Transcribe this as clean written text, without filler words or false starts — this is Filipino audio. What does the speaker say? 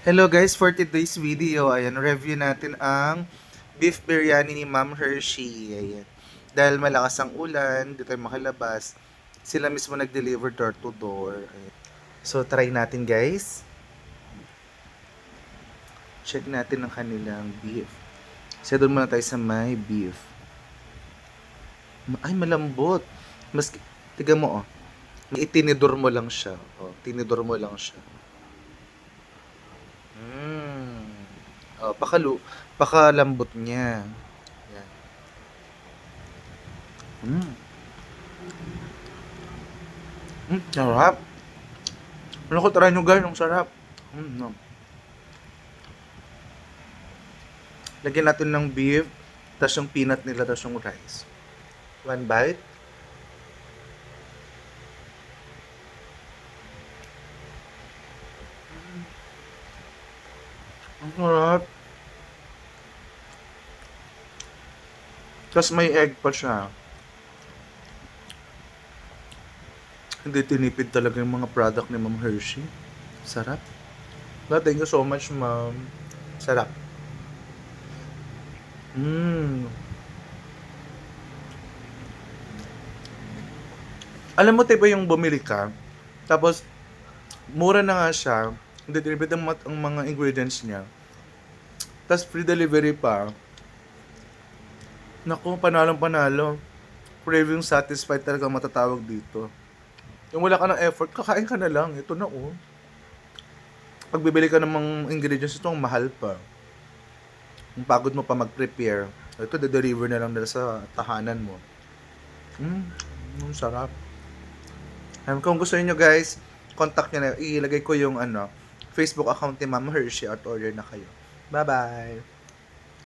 Hello guys, for today's video, ayan, review natin ang beef biryani ni Ma'am Hershey. Ayan. Dahil malakas ang ulan, di tayo makalabas, sila mismo nag-deliver door to door. Ayan. So, try natin guys. Check natin ang kanilang beef. So, doon muna tayo sa may beef. Ay, malambot. Mas, tiga mo, oh. Itinidor mo lang siya. Oh, tinidor mo lang siya. Oh, pakalambot niya. Yan. Mm. Sarap. Ano ko, try nyo guys, ang sarap. No. Lagyan natin ng beef, tapos yung peanut nila, tapos yung rice. One bite. Ang sarap. Tapos may egg pa siya. Hindi tinipid talaga yung mga product ni Ma'am Hershey. Sarap. Thank you so much, Ma'am. Sarap. Alam mo, tipo yung bumili ka, tapos mura na nga siya, hindi tinipid ang mga ingredients niya. Tapos free delivery pa. Naku, panalong-panalo. Craving satisfied talaga matatawag dito. Yung wala ka ng effort, kakain ka na lang. Ito na oh. Pag bibili ka ng mga ingredients, ito ang mahal pa. Ang pagod mo pa mag-prepare. Ito, de-deliver na lang nila sa tahanan mo. Ang sarap. Kung gusto niyo guys, contact niyo na. Ilagay ko yung Facebook account ni Ma'am Hershey at order na kayo. Bye-bye!